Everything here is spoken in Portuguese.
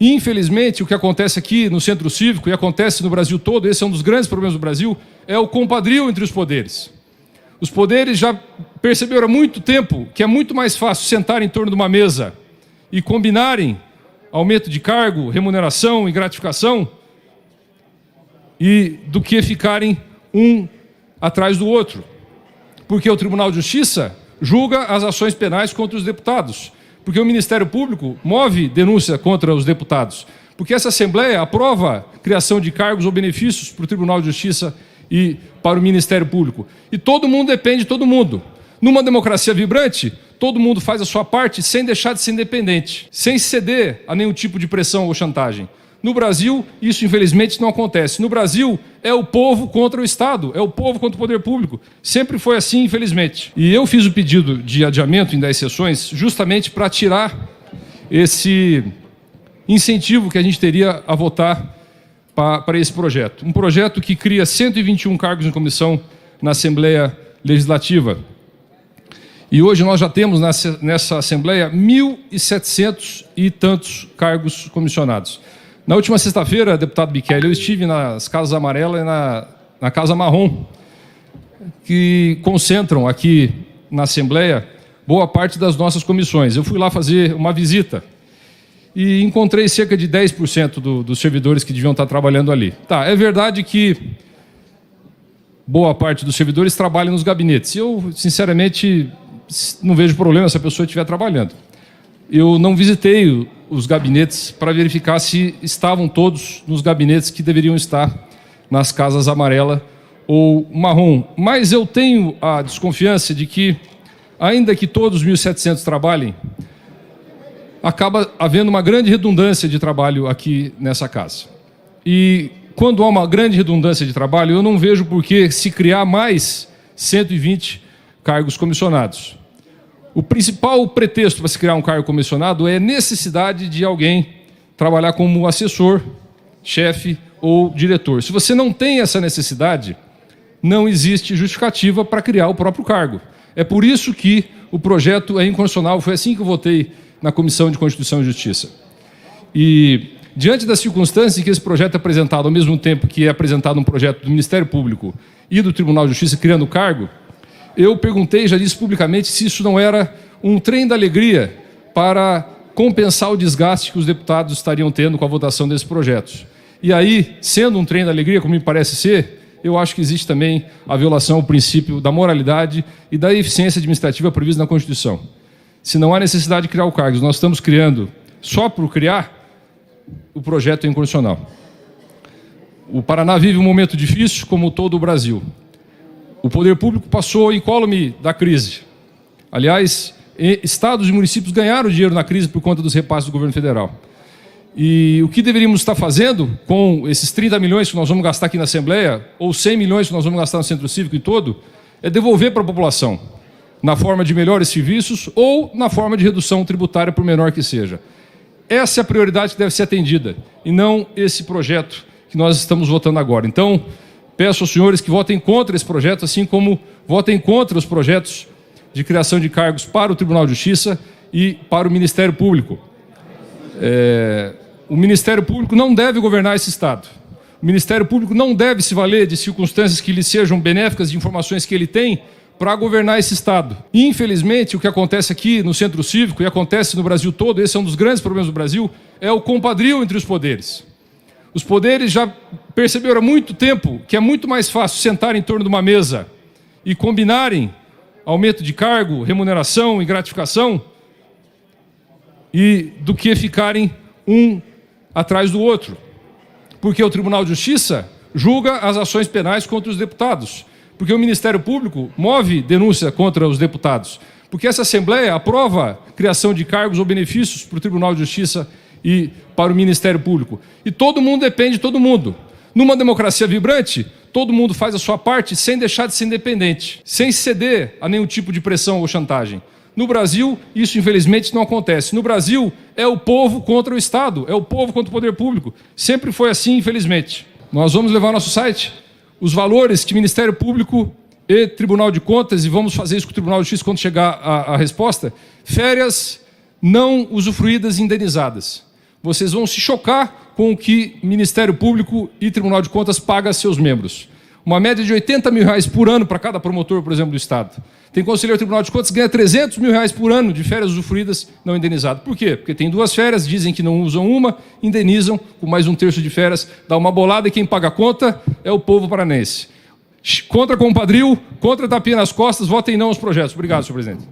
Infelizmente, o que acontece aqui no Centro Cívico e acontece no Brasil todo, esse é um dos grandes problemas do Brasil, é o compadrio entre os poderes. Os poderes já perceberam há muito tempo que é muito mais fácil sentar em torno de uma mesa e combinarem aumento de cargo, remuneração e gratificação do que ficarem um atrás do outro. Porque o Tribunal de Justiça julga as ações penais contra os deputados. Porque o Ministério Público move denúncia contra os deputados. Porque essa Assembleia aprova criação de cargos ou benefícios para o Tribunal de Justiça e para o Ministério Público. E todo mundo depende de todo mundo. Numa democracia vibrante, todo mundo faz a sua parte sem deixar de ser independente, sem ceder a nenhum tipo de pressão ou chantagem. No Brasil, isso infelizmente não acontece. No Brasil, é o povo contra o Estado, é o povo contra o poder público. Sempre foi assim, infelizmente. E eu fiz o pedido de adiamento em 10 sessões justamente para tirar esse incentivo que a gente teria a votar para esse projeto. Um projeto que cria 121 cargos em comissão na Assembleia Legislativa. E hoje nós já temos nessa Assembleia 1.700 e tantos cargos comissionados. Na última sexta-feira, deputado Bichelli, eu estive nas Casas Amarela e na Casa Marrom, que concentram aqui na Assembleia boa parte das nossas comissões. Eu fui lá fazer uma visita e encontrei cerca de 10% dos servidores que deviam estar trabalhando ali. Tá, é verdade que boa parte dos servidores trabalha nos gabinetes. Eu, sinceramente, não vejo problema se a pessoa estiver trabalhando. Eu não visitei os gabinetes para verificar se estavam todos nos gabinetes que deveriam estar nas Casas Amarela ou Marrom. Mas eu tenho a desconfiança de que, ainda que todos os 1.700 trabalhem, acaba havendo uma grande redundância de trabalho aqui nessa casa. E quando há uma grande redundância de trabalho, eu não vejo por que se criar mais 120 cargos comissionados. O principal pretexto para se criar um cargo comissionado é a necessidade de alguém trabalhar como assessor, chefe ou diretor. Se você não tem essa necessidade, não existe justificativa para criar o próprio cargo. É por isso que o projeto é inconstitucional. Foi assim que eu votei na Comissão de Constituição e Justiça. E, diante das circunstâncias em que esse projeto é apresentado, ao mesmo tempo que é apresentado um projeto do Ministério Público e do Tribunal de Justiça criando o cargo, eu perguntei, já disse publicamente, se isso não era um trem da alegria para compensar o desgaste que os deputados estariam tendo com a votação desses projetos. E aí, sendo um trem da alegria, como me parece ser, eu acho que existe também a violação ao princípio da moralidade e da eficiência administrativa prevista na Constituição. Se não há necessidade de criar o cargo, nós estamos criando só por criar, o projeto é inconstitucional. O Paraná vive um momento difícil, como todo o Brasil. O poder público passou incólume da crise. Aliás, estados e municípios ganharam dinheiro na crise por conta dos repasses do governo federal. E o que deveríamos estar fazendo com esses 30 milhões que nós vamos gastar aqui na Assembleia, ou 100 milhões que nós vamos gastar no Centro Cívico e todo, é devolver para a população, na forma de melhores serviços ou na forma de redução tributária, por menor que seja. Essa é a prioridade que deve ser atendida, e não esse projeto que nós estamos votando agora. Então, peço aos senhores que votem contra esse projeto, assim como votem contra os projetos de criação de cargos para o Tribunal de Justiça e para o Ministério Público. O Ministério Público não deve governar esse Estado. O Ministério Público não deve se valer de circunstâncias que lhe sejam benéficas, de informações que ele tem, para governar esse Estado. E, infelizmente, o que acontece aqui no Centro Cívico e acontece no Brasil todo, esse é um dos grandes problemas do Brasil, é o compadrio entre os poderes. Os poderes já perceberam há muito tempo que é muito mais fácil sentar em torno de uma mesa e combinarem aumento de cargo, remuneração e gratificação do que ficarem um atrás do outro. Porque o Tribunal de Justiça julga as ações penais contra os deputados. Porque o Ministério Público move denúncia contra os deputados. Porque essa Assembleia aprova criação de cargos ou benefícios para o Tribunal de Justiça e para o Ministério Público. E todo mundo depende de todo mundo. Numa democracia vibrante, todo mundo faz a sua parte sem deixar de ser independente, sem ceder a nenhum tipo de pressão ou chantagem. No Brasil, isso infelizmente não acontece. No Brasil, é o povo contra o Estado, é o povo contra o poder público. Sempre foi assim, infelizmente. Nós vamos levar ao nosso site os valores que Ministério Público e Tribunal de Contas, e vamos fazer isso com o Tribunal de Justiça quando chegar a resposta, férias não usufruídas e indenizadas. vocês vão se chocar com o que Ministério Público e Tribunal de Contas paga a seus membros. Uma média de R$80 mil por ano para cada promotor, por exemplo, do Estado. Tem conselheiro do Tribunal de Contas que ganha R$300 mil por ano de férias usufruídas não indenizadas. Por quê? Porque tem 2 férias, dizem que não usam uma, indenizam com mais 1/3 de férias, dá uma bolada e quem paga a conta é o povo paranense. Contra Compadril, contra tapinha nas costas, votem não aos projetos. Obrigado, senhor presidente.